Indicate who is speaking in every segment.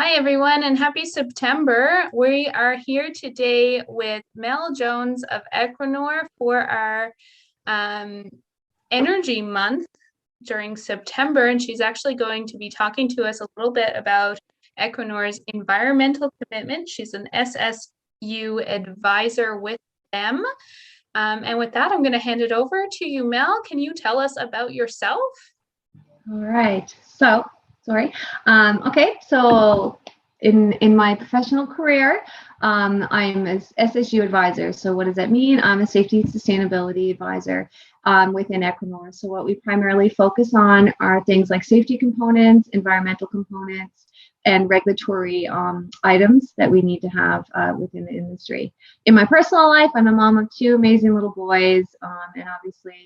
Speaker 1: Hi, everyone, and happy September. We are here today with Mel Jones of Equinor for our Energy Month during September, and she's actually going to be talking to us a little bit about Equinor's environmental commitment. She's an SSU advisor with them. And with that, I'm going to hand it over to you, Mel. Can you tell us about yourself?
Speaker 2: All right. Okay. So in my professional career, I'm an SSU advisor. So what does that mean? I'm a safety and sustainability advisor within Equinor. So what we primarily focus on are things like safety components, environmental components, and regulatory items that we need to have within the industry. In my personal life, I'm a mom of two amazing little boys, and obviously,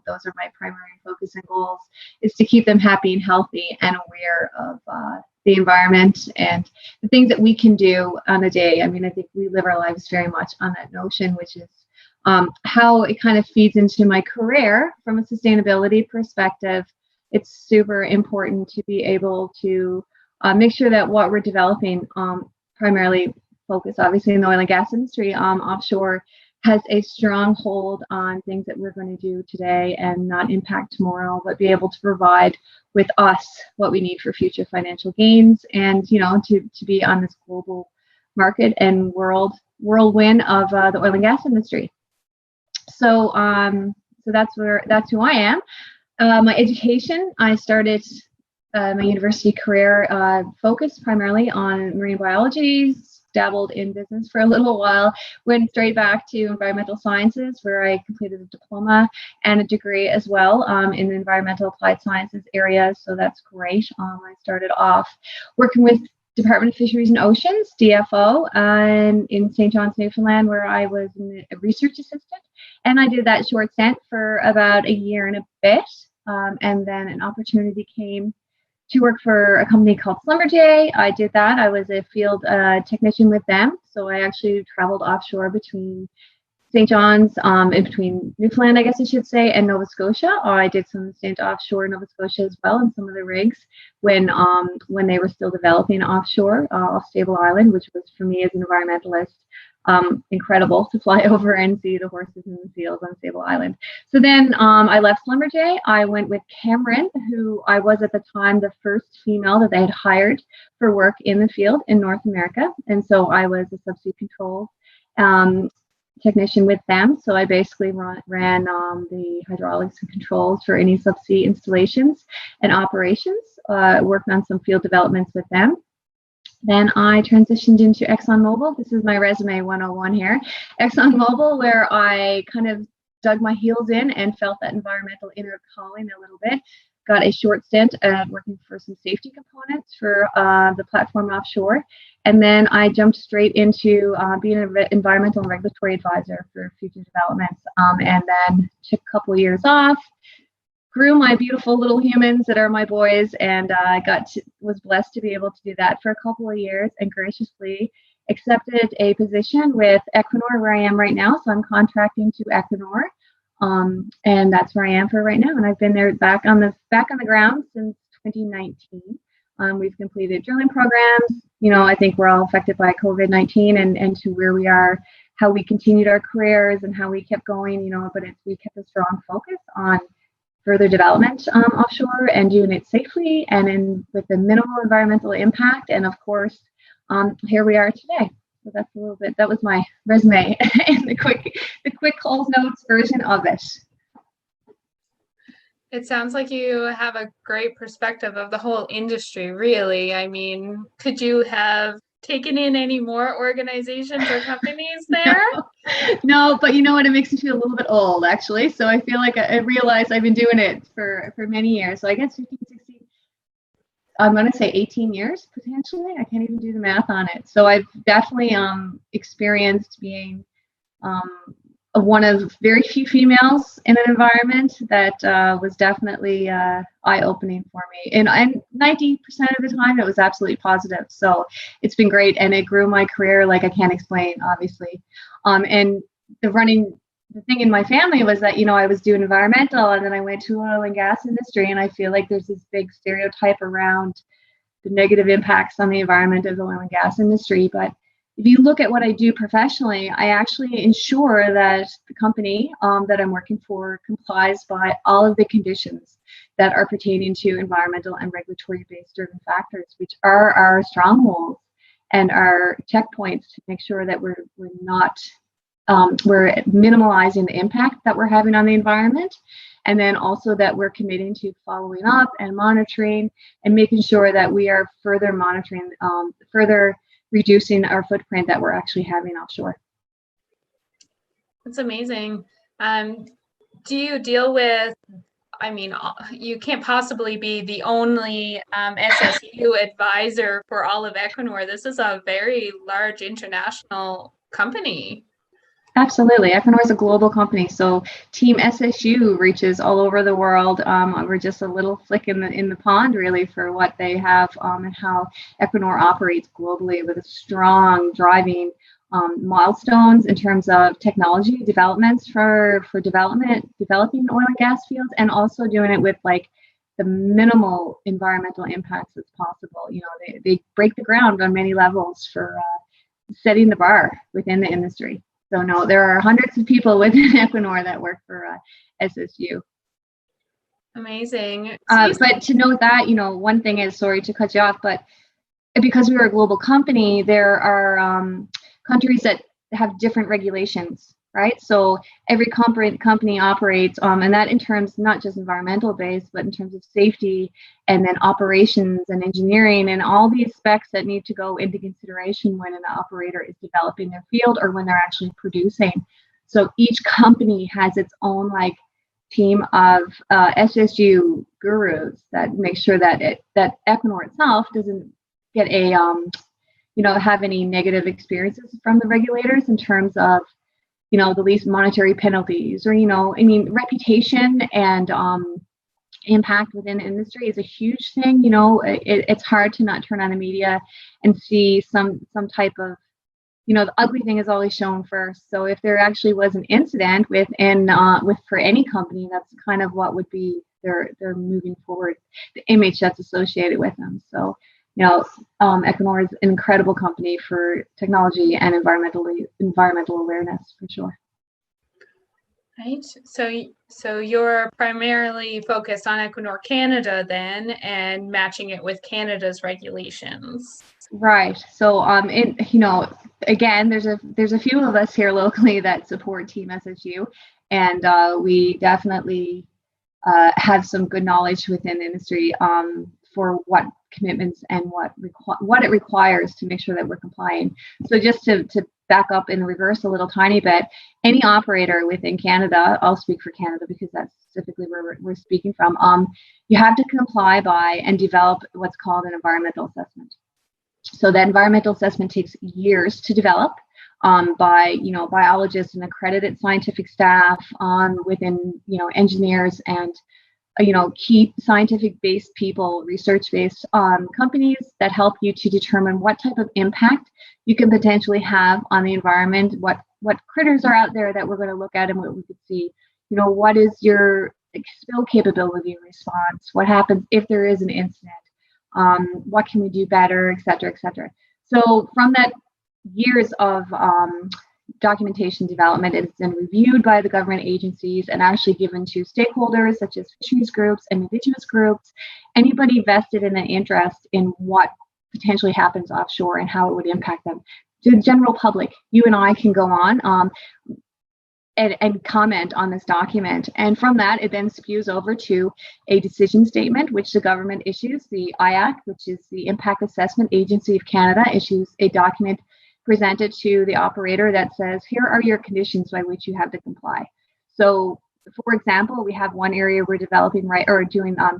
Speaker 2: those are my primary focus and goals, is to keep them happy and healthy and aware of the environment and the things that we can do on a day. I mean, I think we live our lives very much on that notion, which is how it kind of feeds into my career from a sustainability perspective. It's super important to be able to make sure that what we're developing, primarily focus obviously in the oil and gas industry, offshore, has a strong hold on things that we're going to do today and not impact tomorrow, but be able to provide with us what we need for future financial gains and, to be on this global market and whirlwind of the oil and gas industry. So that's who I am. My education, I started my university career focused primarily on marine biology, dabbled in business for a little while, went straight back to environmental sciences where I completed a diploma and a degree as well in the environmental applied sciences area. So that's great. I started off working with Department of Fisheries and Oceans, DFO, and in St. John's, Newfoundland, where I was a research assistant. And I did that short stint for about a year and a bit. And then an opportunity came to work for a company called Schlumberger. I did that. I was a field technician with them. So I actually traveled offshore between St. John's, in between Newfoundland, I guess I should say, and Nova Scotia. I did some stint offshore in Nova Scotia as well, in some of the rigs when they were still developing offshore off Sable Island, which was, for me as an environmentalist, incredible to fly over and see the horses in the fields on Sable Island. So then I left Schlumberger. I went with Cameron, who I was at the time the first female that they had hired for work in the field in North America. And so I was a subsea control technician with them. So I basically ran the hydraulics and controls for any subsea installations and operations, worked on some field developments with them. Then I transitioned into ExxonMobil. This is my resume 101 here. ExxonMobil, where I kind of dug my heels in and felt that environmental inner calling a little bit. Got a short stint working for some safety components for the platform offshore. And then I jumped straight into being an environmental and regulatory advisor for future developments. And then took a couple of years off, grew my beautiful little humans that are my boys, and was blessed to be able to do that for a couple of years and graciously accepted a position with Equinor where I am right now. So I'm contracting to Equinor, and that's where I am for right now. And I've been there back on the ground since 2019. We've completed drilling programs. I think we're all affected by COVID-19 and to where we are, how we continued our careers and how we kept going. But we kept a strong focus on further development offshore and doing it safely and with a minimal environmental impact. And of course, here we are today. So that's a little bit, that was my resume and the quick Coles Notes version of it.
Speaker 1: It sounds like you have a great perspective of the whole industry, really. I mean, could you have taken in any more organizations or companies there?
Speaker 2: No, but you know what? It makes me feel a little bit old, actually. So I feel like I realize I've been doing it for many years. So I guess 15, 16, I'm going to say 18 years, potentially. I can't even do the math on it. So I've definitely experienced being one of very few females in an environment that was definitely eye-opening for me. And 90% of the time, it was absolutely positive. So it's been great, and it grew my career like I can't explain, obviously. And the thing in my family was that, I was doing environmental, and then I went to oil and gas industry, and I feel like there's this big stereotype around the negative impacts on the environment of the oil and gas industry. But if you look at what I do professionally, I actually ensure that the company that I'm working for complies by all of the conditions that are pertaining to environmental and regulatory based driven factors, which are our strongholds and our checkpoints to make sure that we're not we're minimalizing the impact that we're having on the environment, and then also that we're committing to following up and monitoring and making sure that we are further monitoring, further reducing our footprint that we're actually having offshore.
Speaker 1: That's amazing. Do you deal with, I mean, you can't possibly be the only SSU advisor for all of Equinor. This is a very large international company.
Speaker 2: Absolutely. Equinor is a global company, so Team SSU reaches all over the world. We're just a little flick in the pond, really, for what they have and how Equinor operates globally with a strong driving milestones in terms of technology developments for developing oil and gas fields, and also doing it with like the minimal environmental impacts as possible. You know, they break the ground on many levels for setting the bar within the industry. So no, there are hundreds of people within Equinor that work for SSU.
Speaker 1: Amazing.
Speaker 2: But to note that, you know, one thing is, sorry to cut you off, but because we're a global company, there are countries that have different regulations, right? So every company operates, and that in terms not just environmental based, but in terms of safety and then operations and engineering and all these specs that need to go into consideration when an operator is developing their field or when they're actually producing. So each company has its own like team of SSU gurus that make sure that that Equinor itself doesn't get a have any negative experiences from the regulators in terms of the least monetary penalties, or reputation and impact within the industry is a huge thing. It's hard to not turn on the media and see some type of the ugly thing is always shown first. So if there actually was an incident with for any company, that's kind of what would be their moving forward, the image that's associated with them. So Equinor is an incredible company for technology and environmental awareness, for sure.
Speaker 1: Right. So you're primarily focused on Equinor Canada then, and matching it with Canada's regulations.
Speaker 2: Right. So again, there's a few of us here locally that support Team SSU, and we definitely have some good knowledge within the industry for what commitments and what it requires to make sure that we're complying. So just to back up in reverse a little tiny bit, any operator within Canada, I'll speak for Canada because that's specifically where we're speaking from, you have to comply by and develop what's called an environmental assessment. So that environmental assessment takes years to develop by biologists and accredited scientific staff within engineers and key scientific-based people, research-based companies that help you to determine what type of impact you can potentially have on the environment, what critters are out there that we're going to look at and what we could see. What is your spill capability response? What happens if there is an incident? What can we do better, et cetera, et cetera. So from that years of documentation development, it's been reviewed by the government agencies and actually given to stakeholders such as fisheries groups and indigenous groups, anybody vested in an interest in what potentially happens offshore and how it would impact them. To the general public, you and I can go on and comment on this document. And from that, it then spews over to a decision statement, which the government issues. The IAC, which is the Impact Assessment Agency of Canada, issues a document presented to the operator that says, here are your conditions by which you have to comply. So, for example, we have one area we're developing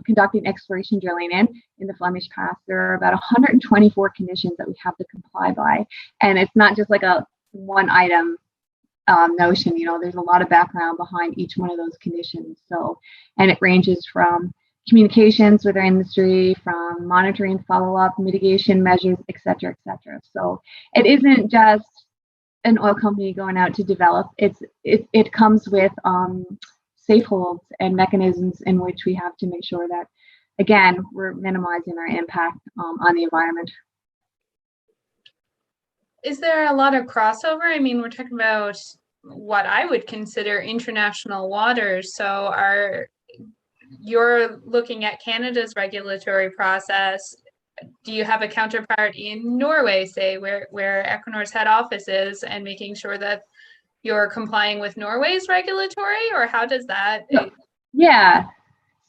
Speaker 2: conducting exploration drilling in the Flemish Pass. There are about 124 conditions that we have to comply by, and it's not just like a one item notion. There's a lot of background behind each one of those conditions. So, and it ranges from communications with our industry, from monitoring, follow-up, mitigation measures, et cetera, et cetera. So it isn't just an oil company going out to develop. It comes with safe holds and mechanisms in which we have to make sure that again, we're minimizing our impact on the environment.
Speaker 1: Is there a lot of crossover? I mean, we're talking about what I would consider international waters. So you're looking at Canada's regulatory process. Do you have a counterpart in Norway, say, where Equinor's head office is, and making sure that you're complying with Norway's regulatory, or how does that?
Speaker 2: Yeah.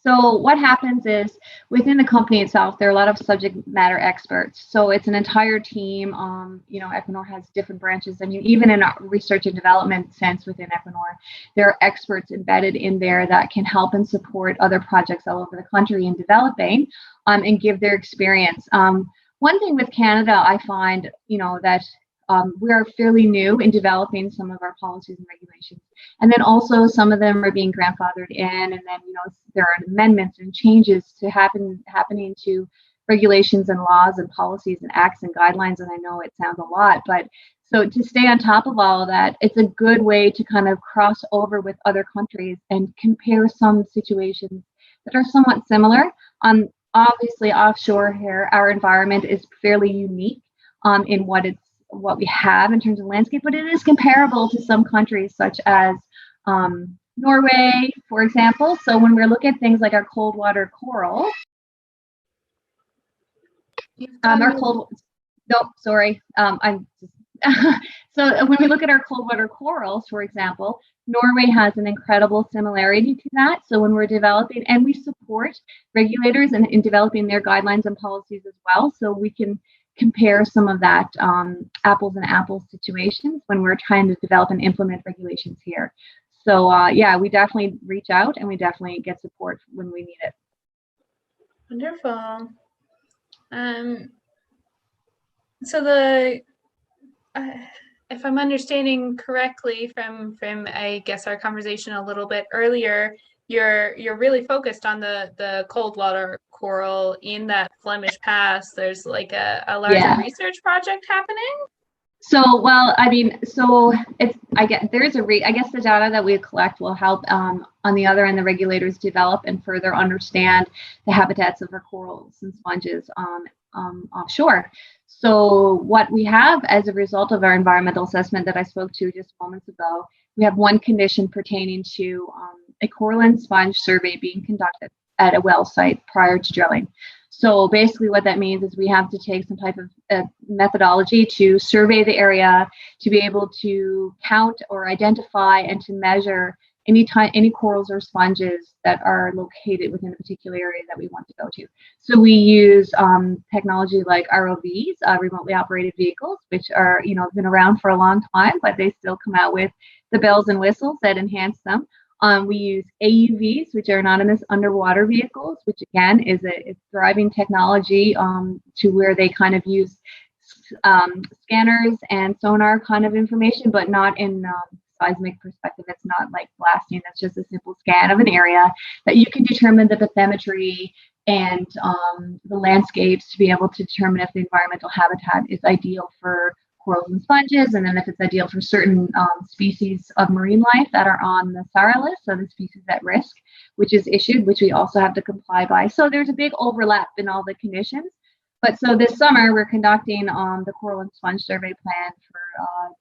Speaker 2: So what happens is within the company itself, there are a lot of subject matter experts. So it's an entire team. Equinor has different branches. I mean, even in a research and development sense within Equinor, there are experts embedded in there that can help and support other projects all over the country in developing and give their experience. One thing with Canada, I find, that we are fairly new in developing some of our policies and regulations. And then also some of them are being grandfathered in, and then, there are amendments and changes happening to regulations and laws and policies and acts and guidelines. And I know it sounds a lot, but so to stay on top of all of that, it's a good way to kind of cross over with other countries and compare some situations that are somewhat similar. Obviously, offshore here, our environment is fairly unique in what we have in terms of landscape, but it is comparable to some countries such as Norway, for example. So when we look at things like our cold water coral, so when we look at our cold water corals, for example, Norway has an incredible similarity to that. So when we're developing, and we support regulators in developing their guidelines and policies as well, so we can compare some of that apples and apples situations when we're trying to develop and implement regulations here. So we definitely reach out and we definitely get support when we need it.
Speaker 1: Wonderful. So if I'm understanding correctly from I guess our conversation a little bit earlier, you're really focused on the cold water coral in that Flemish Pass. There's like a larger research project happening.
Speaker 2: So, I guess the data that we collect will help on the other end, the regulators develop and further understand the habitats of our corals and sponges offshore. So what we have as a result of our environmental assessment that I spoke to just moments ago, we have one condition pertaining to a coral and sponge survey being conducted at a well site prior to drilling. So basically what that means is we have to take some type of methodology to survey the area, to be able to count or identify and to measure any corals or sponges that are located within a particular area that we want to go to. So we use technology like ROVs, remotely operated vehicles, which are, been around for a long time, but they still come out with the bells and whistles that enhance them. We use AUVs, which are autonomous underwater vehicles, which again is a thriving technology to where they kind of use scanners and sonar kind of information, but not in seismic perspective. It's not like blasting. It's just a simple scan of an area that you can determine the bathymetry and the landscapes to be able to determine if the environmental habitat is ideal for corals and sponges, and then if it's ideal for certain species of marine life that are on the SARA list, so the species at risk, which is issued, which we also have to comply by. So there's a big overlap in all the conditions. But so this summer, we're conducting the coral and sponge survey plan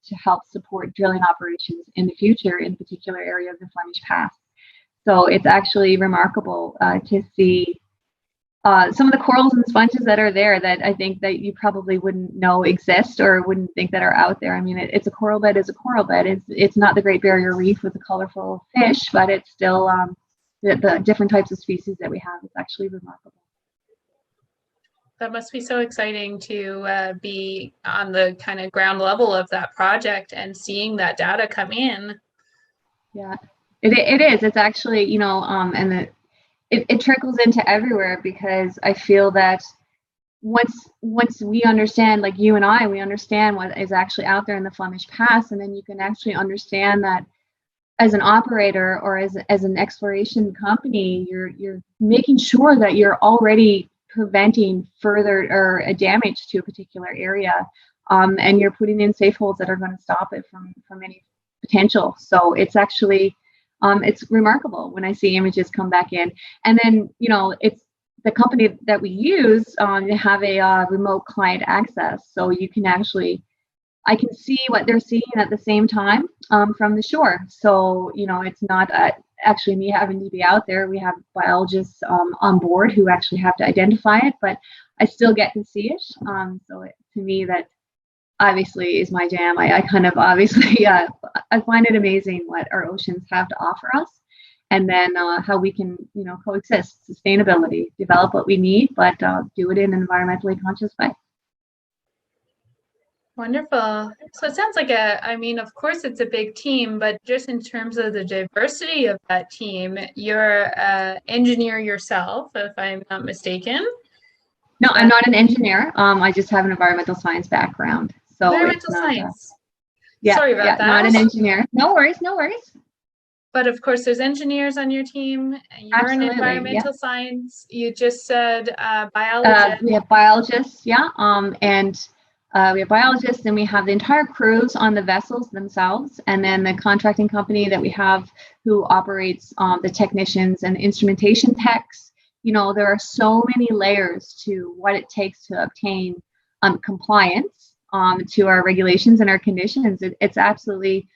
Speaker 2: to help support drilling operations in the future, in particular area of the Flemish Pass. So it's actually remarkable to see some of the corals and sponges that are there that I think that you probably wouldn't know exist or wouldn't think that are out there. I mean, it's a coral bed is a coral bed. It's not the Great Barrier Reef with the colorful fish, but it's still the different types of species that we have. It's actually remarkable.
Speaker 1: That must be so exciting to be on the kind of ground level of that project and seeing that data come in.
Speaker 2: Yeah, it is. It's actually, and it trickles into everywhere, because I feel that once we understand, like you and I, we understand what is actually out there in the Flemish Pass, and then you can actually understand that as an operator or as an exploration company, you're making sure that you're already preventing further or a damage to a particular area, and you're putting in safe holds that are going to stop it from any potential. So it's actually it's remarkable when I see images come back in, and then it's the company that we use, they have a remote client access, so you can actually, I can see what they're seeing at the same time from the shore. So, you know, it's not actually me having to be out there. We have biologists on board who actually have to identify it, but I still get to see it. To me, that obviously is my jam. I kind of obviously, I find it amazing what our oceans have to offer us. And then how we can, you know, coexist, sustainability, develop what we need, but do it in an environmentally conscious way.
Speaker 1: Wonderful. So it sounds like I mean, of course it's a big team, but just in terms of the diversity of that team, you're an engineer yourself, if I'm not mistaken.
Speaker 2: No, I'm not an engineer. I just have an environmental science background. So
Speaker 1: environmental
Speaker 2: it's not,
Speaker 1: science.
Speaker 2: Yeah,
Speaker 1: Sorry about that.
Speaker 2: Not an engineer. No worries, no worries.
Speaker 1: But of course, there's engineers on your team. You're
Speaker 2: Absolutely,
Speaker 1: in environmental science. You just said biologists.
Speaker 2: We have biologists, and we have biologists, and we have the entire crews on the vessels themselves, and then the contracting company that we have who operates the technicians and instrumentation techs. You know, there are so many layers to what it takes to obtain compliance to our regulations and our conditions. It's absolutely,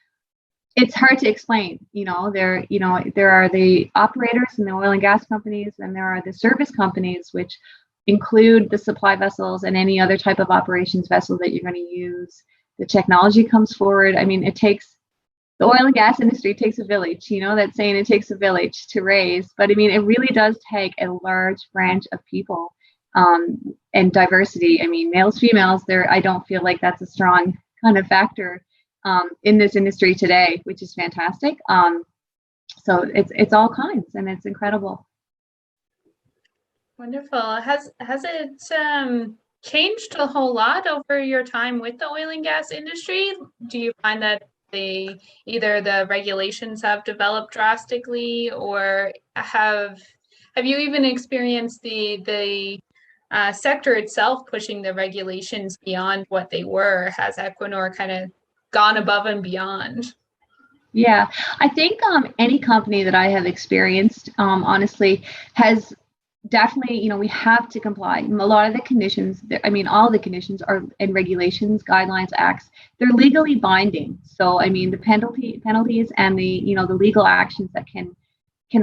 Speaker 2: it's hard to explain. There are the operators and the oil and gas companies, and there are the service companies, which include the supply vessels and any other type of operations vessel that you're going to use. The technology comes forward. I mean, the oil and gas industry takes a village, that saying, it takes a village to raise. But I mean, it really does take a large branch of people and diversity. I mean, males, females, I don't feel like that's a strong kind of factor in this industry today, which is fantastic. So it's all kinds, and it's incredible.
Speaker 1: Wonderful. Has it changed a whole lot over your time with the oil and gas industry? Do you find that either the regulations have developed drastically, or have you even experienced the sector itself pushing the regulations beyond what they were? Has Equinor kind of gone above and beyond?
Speaker 2: Yeah, I think any company that I have experienced, honestly, has definitely, we have to comply. A lot of the conditions, all the conditions are and regulations, guidelines, acts, they're legally binding. So, I mean, the penalties and the legal actions that can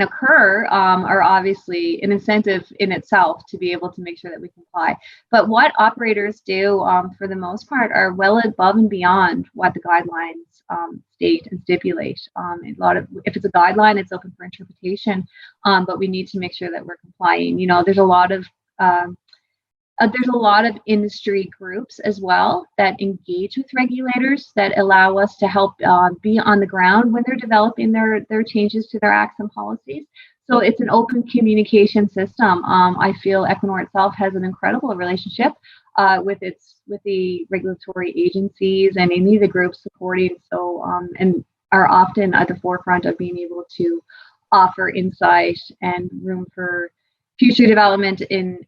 Speaker 2: occur are obviously an incentive in itself to be able to make sure that we comply. But what operators do, for the most part, are well above and beyond what the guidelines state and stipulate. If it's a guideline, it's open for interpretation, but we need to make sure that we're complying. There's a lot of industry groups as well that engage with regulators, that allow us to help be on the ground when they're developing their changes to their acts and policies. So it's an open communication system. I feel Equinor itself has an incredible relationship with the regulatory agencies and any of the groups supporting. So and are often at the forefront of being able to offer insight and room for future development in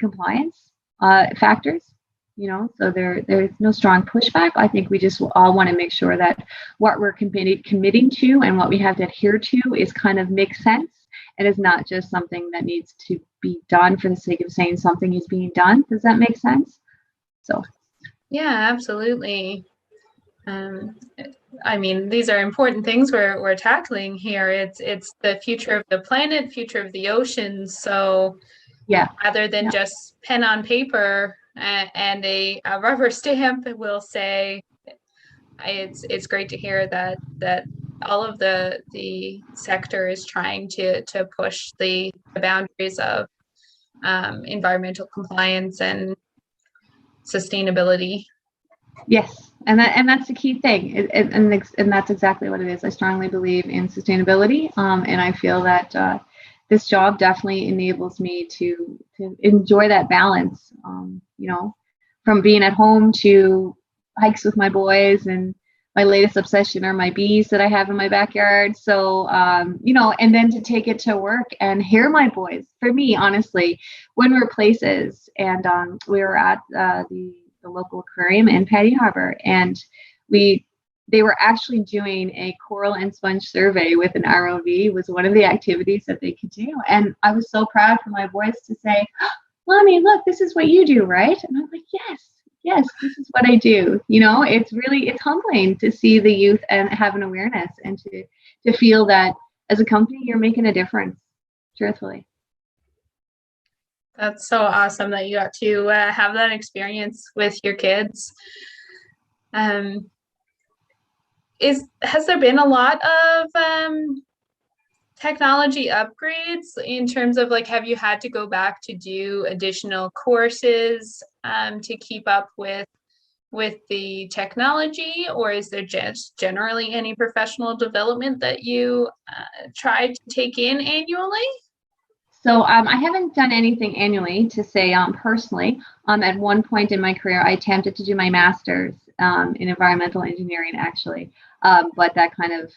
Speaker 2: compliance factors, so there's no strong pushback. I think we just all want to make sure that what we're committing to and what we have to adhere to is kind of makes sense and is not just something that needs to be done for the sake of saying something is being done. Does that make sense? So
Speaker 1: yeah, absolutely. These are important things we're tackling here. It's the future of the planet, future of the oceans. So
Speaker 2: yeah,
Speaker 1: rather than just pen on paper and a rubber stamp, we'll say it's great to hear that all of the sector is trying to push the boundaries of environmental compliance and sustainability.
Speaker 2: Yes, and that's the key thing, and that's exactly what it is. I strongly believe in sustainability, and I feel that this job definitely enables me to enjoy that balance. From being at home to hikes with my boys, and my latest obsession are my bees that I have in my backyard. So, and then to take it to work and hear my boys. For me, honestly, when we're places, and we were at the local aquarium in Paddy Harbor, and we they were actually doing a coral and sponge survey with an ROV was one of the activities that they could do. And I was so proud for my boys to say, Mommy, look, this is what you do, right? And I'm like, yes, this is what I do. It's humbling to see the youth and have an awareness and to feel that as a company, you're making a difference, truthfully.
Speaker 1: That's so awesome that you got to have that experience with your kids. Has there been a lot of technology upgrades in terms of like, have you had to go back to do additional courses to keep up with the technology, or is there just generally any professional development that you try to take in annually?
Speaker 2: So I haven't done anything annually to say personally. At one point in my career, I attempted to do my master's in environmental engineering, actually, but that kind of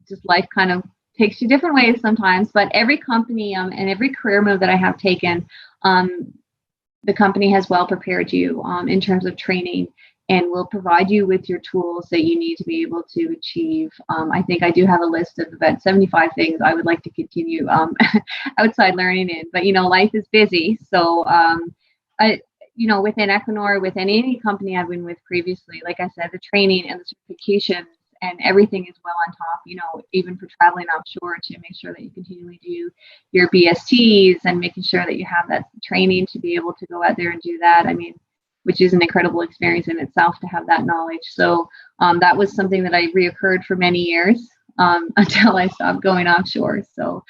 Speaker 2: just life kind of takes you different ways sometimes. But every company and every career move that I have taken, the company has well prepared you in terms of training and will provide you with your tools that you need to be able to achieve. I think I do have a list of about 75 things I would like to continue outside learning in, but life is busy. So within Equinor, within any company I've been with previously, like I said, the training and the certifications and everything is well on top, even for traveling offshore, to make sure that you continually do your BSTs and making sure that you have that training to be able to go out there and do that. I mean, which is an incredible experience in itself to have that knowledge. So that was something that I reoccurred for many years until I stopped going offshore. So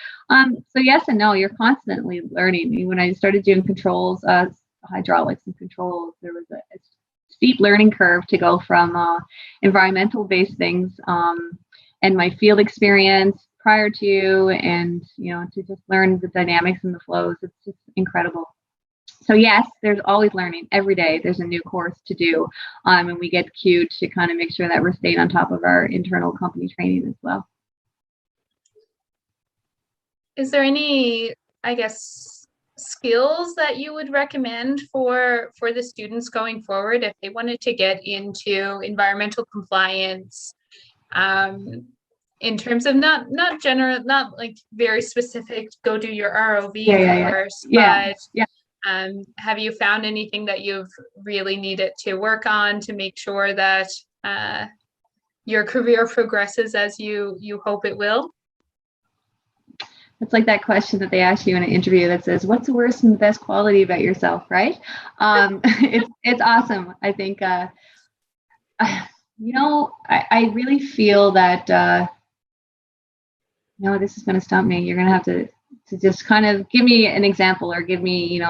Speaker 2: yes and no, you're constantly learning. When I started doing controls, hydraulics and controls, there was a steep learning curve to go from environmental based things and my field experience prior to, and to just learn the dynamics and the flows. It's just incredible. So yes, there's always learning every day. There's a new course to do, and we get cued to kind of make sure that we're staying on top of our internal company training as well.
Speaker 1: Is there any, I guess, skills that you would recommend for the students going forward if they wanted to get into environmental compliance, in terms of not general, not like very specific, go do your ROV course, but have you found anything that you've really needed to work on to make sure that your career progresses as you hope it will?
Speaker 2: It's like that question that they ask you in an interview that says, what's the worst and the best quality about yourself, right? It's awesome. I think, I really feel that, this is going to stump me. You're going to have to just kind of give me an example or give me,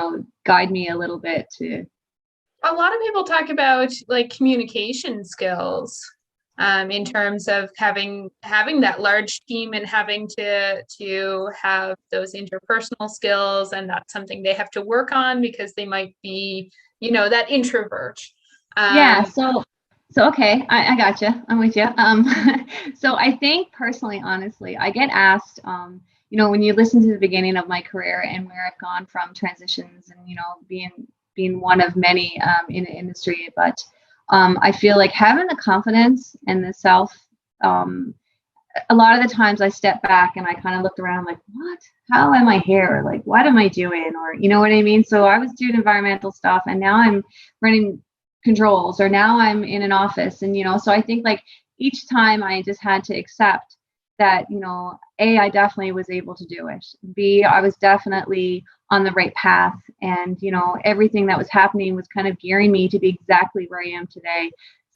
Speaker 2: guide me a little bit to.
Speaker 1: A lot of people talk about like communication skills, in terms of having that large team and having to have those interpersonal skills, and that's something they have to work on because they might be, that introvert.
Speaker 2: So okay, I gotcha. I'm with you. So I think personally, honestly, I get asked, when you listen to the beginning of my career and where I've gone from transitions and, being one of many in the industry, but I feel like having the confidence and the self, a lot of the times I step back and I kind of looked around like, what? How am I here? Like, what am I doing? Or, you know what I mean? So I was doing environmental stuff and now I'm running controls, or now I'm in an office. And, so I think like each time I just had to accept that, A, I definitely was able to do it. B, I was definitely on the right path. And, everything that was happening was kind of gearing me to be exactly where I am today.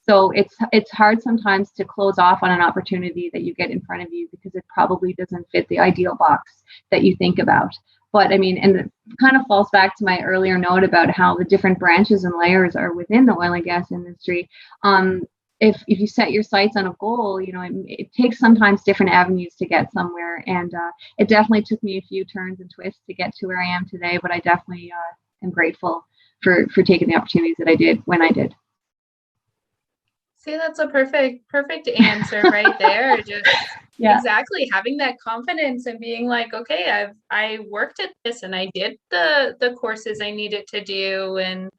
Speaker 2: So it's hard sometimes to close off on an opportunity that you get in front of you because it probably doesn't fit the ideal box that you think about. But I mean, and it kind of falls back to my earlier note about how the different branches and layers are within the oil and gas industry. If you set your sights on a goal, it takes sometimes different avenues to get somewhere. And it definitely took me a few turns and twists to get to where I am today. But I definitely am grateful for taking the opportunities that I did when I did.
Speaker 1: See, that's a perfect answer right there. Just exactly having that confidence and being like, okay, I worked at this and I did the courses I needed to do, and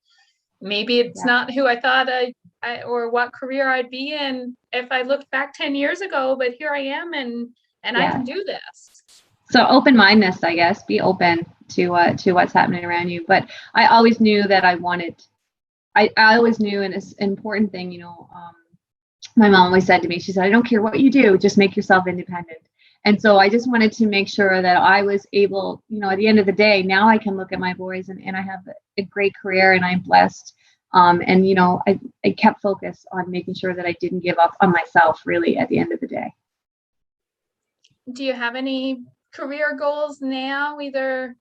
Speaker 1: maybe it's not who I thought or what career I'd be in if I looked back 10 years ago, but here I am, and I
Speaker 2: Yeah.
Speaker 1: can do this.
Speaker 2: So open-mindedness, I guess, be open to what's happening around you. But I always knew that I always knew, and it's an important thing, my mom always said to me, she said, I don't care what you do, just make yourself independent. And so I just wanted to make sure that I was able, at the end of the day, now I can look at my boys and I have a great career and I'm blessed. I kept focus on making sure that I didn't give up on myself really at the end of the day.
Speaker 1: Do you have any career goals now, either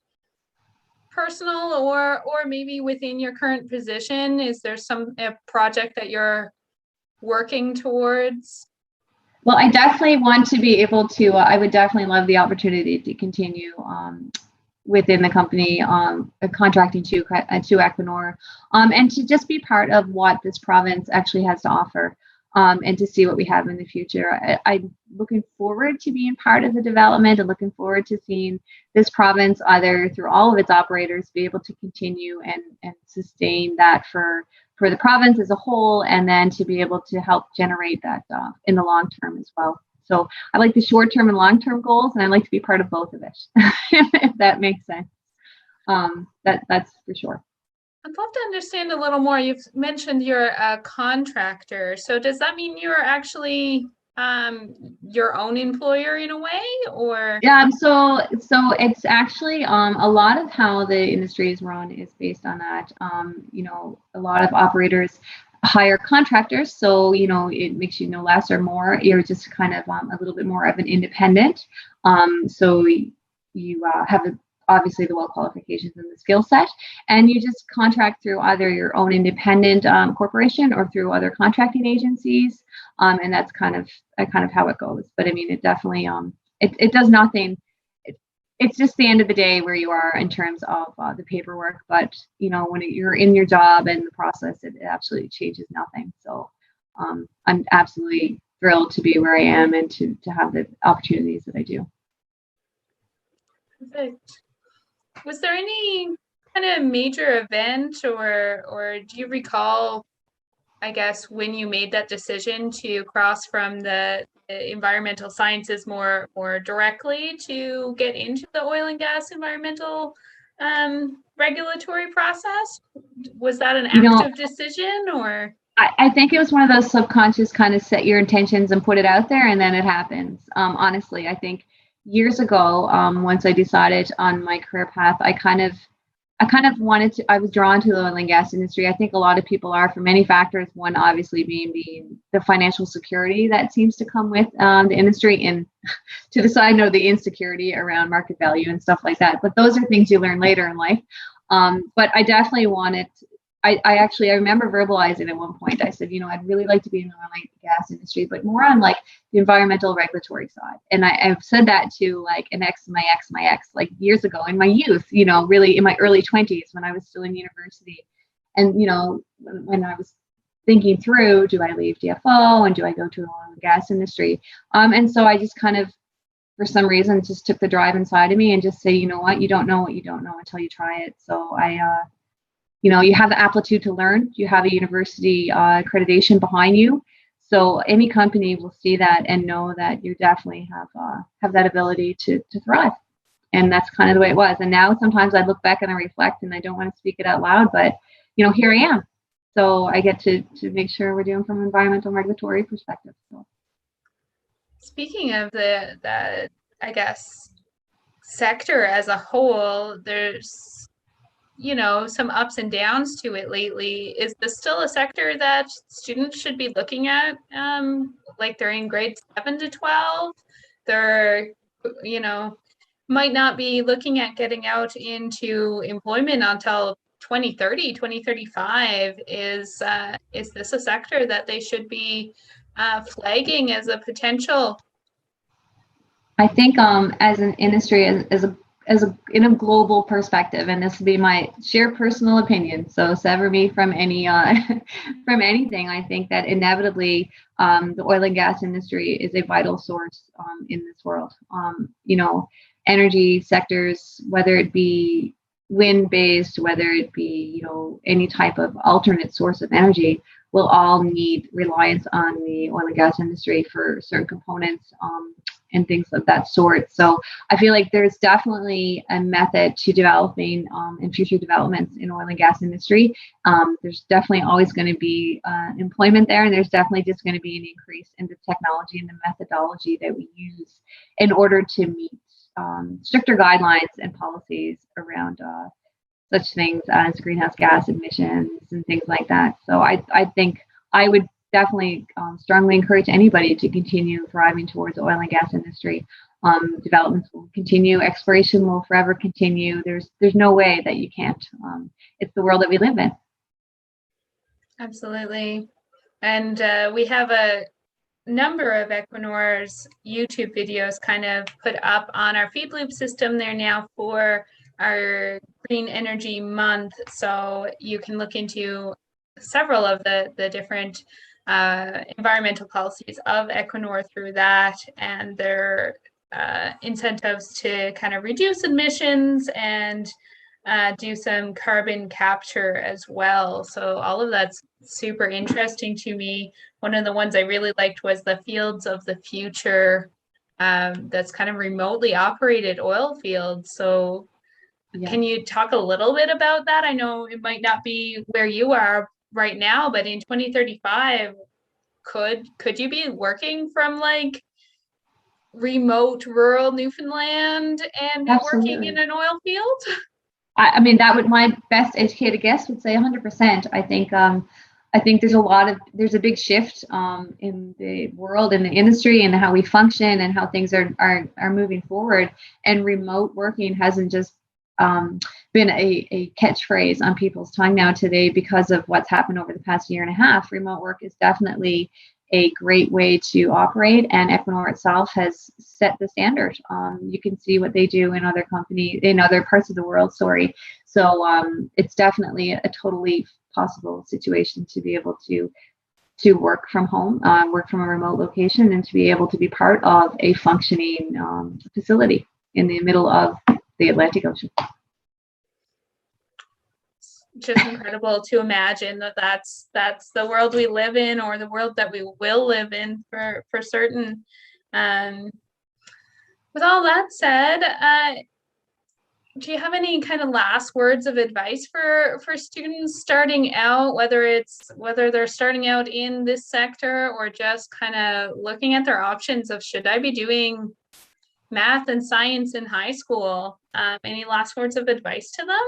Speaker 1: personal or maybe within your current position? Is there a project that you're working towards?
Speaker 2: Well, I definitely want to be able to, I would definitely love the opportunity to continue within the company, contracting to Equinor, and to just be part of what this province actually has to offer, and to see what we have in the future. I'm looking forward to being part of the development and looking forward to seeing this province, either through all of its operators, be able to continue and sustain that for the province as a whole, and then to be able to help generate that in the long term as well. So I like the short term and long term goals, and I like to be part of both of it, if that makes sense. That's for sure.
Speaker 1: I'd love to understand a little more. You've mentioned you're a contractor. So does that mean you're actually your own employer in a way, or?
Speaker 2: Yeah, so it's actually a lot of how the industry is run is based on that. A lot of operators hire contractors, so it makes you no less or more. You're just kind of a little bit more of an independent. So you have obviously the well qualifications and the skill set, and you just contract through either your own independent corporation or through other contracting agencies, and that's kind of how it goes. But I mean, it definitely it does nothing. It's just the end of the day where you are in terms of the paperwork. But when you're in your job and the process, it absolutely changes nothing. So I'm absolutely thrilled to be where I am and to have the opportunities that I do.
Speaker 1: Perfect. Was there any kind of major event, or do you recall, I guess, when you made that decision to cross from the environmental sciences more directly to get into the oil and gas environmental regulatory process? Was that an active decision, or?
Speaker 2: I think it was one of those subconscious kind of set your intentions and put it out there, and then it happens. Honestly, I think years ago, once I decided on my career path, I kind of wanted to, I was drawn to the oil and gas industry. I think a lot of people are, for many factors. One obviously being the financial security that seems to come with the industry, and to the side note, the insecurity around market value and stuff like that. But those are things you learn later in life. But I definitely wanted, I remember verbalizing at one point, I said, I'd really like to be in the oil and gas industry, but more on like the environmental regulatory side. And I've said that to like my ex, like years ago in my youth, really in my early 20s when I was still in university. And, when I was thinking through, do I leave DFO and do I go to the oil and gas industry? And so I just kind of, for some reason, just took the drive inside of me and just say, you know what, you don't know what you don't know until you try it. So you have the aptitude to learn. You have a university accreditation behind you. So any company will see that and know that you definitely have that ability to thrive. And that's kind of the way it was. And now sometimes I look back and I reflect, and I don't want to speak it out loud, but here I am. So I get to make sure we're doing from an environmental regulatory perspective. So.
Speaker 1: Speaking of the I guess sector as a whole, there's some ups and downs to it lately. Is this still a sector that students should be looking at? Like they're in grades 7 to 12, they're, might not be looking at getting out into employment until 2030, 2035. Is this a sector that they should be flagging as a potential?
Speaker 2: I think as an industry, in a global perspective, and this would be my sheer personal opinion, so sever me from any from anything. I think that inevitably the oil and gas industry is a vital source in this world. Energy sectors, whether it be wind based, whether it be any type of alternate source of energy, will all need reliance on the oil and gas industry for certain components and things of that sort. So I feel like there's definitely a method to developing and future developments in oil and gas industry. There's definitely always going to be employment there, and there's definitely just going to be an increase in the technology and the methodology that we use in order to meet stricter guidelines and policies around such things as greenhouse gas emissions and things like that. So I think I would definitely strongly encourage anybody to continue thriving towards the oil and gas industry. Developments will continue, exploration will forever continue. There's no way that you can't. It's the world that we live in.
Speaker 1: Absolutely. And we have a number of Equinor's YouTube videos kind of put up on our feed loop system there now for our Green Energy Month. So you can look into several of the different environmental policies of Equinor through that, and their incentives to kind of reduce emissions and do some carbon capture as well. So all of that's super interesting to me. One of the ones I really liked was the Fields of the Future, that's kind of remotely operated oil fields. So can you talk a little bit about that? I know it might not be where you are right now, but in 2035, could you be working from like remote rural Newfoundland and working in an oil field?
Speaker 2: I mean, that would, my best educated guess would say 100%. I think there's a big shift in the world, in the industry, and how we function and how things are moving forward. And remote working hasn't just been a catchphrase on people's tongue now today because of what's happened over the past year and a half. Remote work is definitely a great way to operate, and Equinor itself has set the standard. You can see what they do in other companies in other parts of the world. So it's definitely a totally possible situation to be able to work from home, work from a remote location, and to be able to be part of a functioning facility in the middle of the Atlantic Ocean.
Speaker 1: Just incredible to imagine that's the world we live in, or the world that we will live in for certain. With all that said, do you have any kind of last words of advice for students starting out, whether they're starting out in this sector or just kind of looking at their options of, should I be doing math and science in high school? Any last words of advice to them?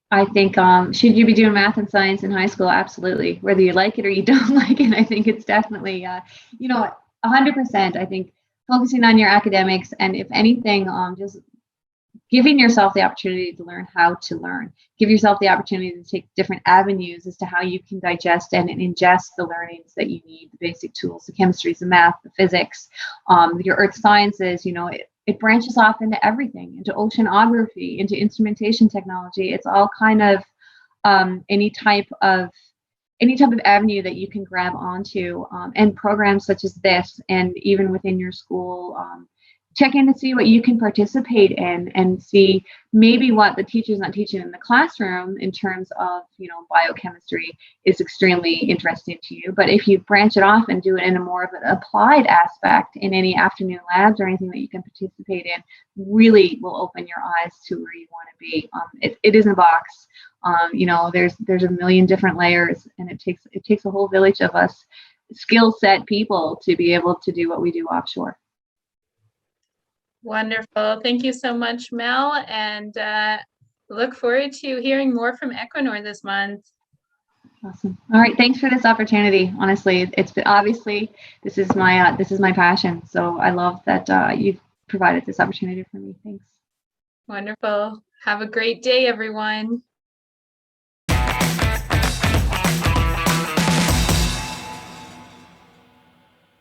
Speaker 2: I think, should you be doing math and science in high school? Absolutely. Whether you like it or you don't like it, I think it's definitely, 100%. I think focusing on your academics, and if anything, just giving yourself the opportunity to learn how to learn. Give yourself the opportunity to take different avenues as to how you can digest and ingest the learnings that you need, the basic tools, the chemistries, the math, the physics, your earth sciences. It branches off into everything, into oceanography, into instrumentation technology. It's all kind of any type of avenue that you can grab onto, and programs such as this, and even within your school, check in to see what you can participate in, and see maybe what the teacher's not teaching in the classroom in terms of, biochemistry is extremely interesting to you. But if you branch it off and do it in a more of an applied aspect in any afternoon labs or anything that you can participate in, really will open your eyes to where you want to be. It isn't a box. There's a million different layers, and it takes a whole village of us skill set people to be able to do what we do offshore.
Speaker 1: Wonderful. Thank you so much, Mel, and look forward to hearing more from Equinor this month.
Speaker 2: Awesome. All right. Thanks for this opportunity. Honestly, it's been, obviously this is my passion. So I love that you've provided this opportunity for me. Thanks.
Speaker 1: Wonderful. Have a great day, everyone.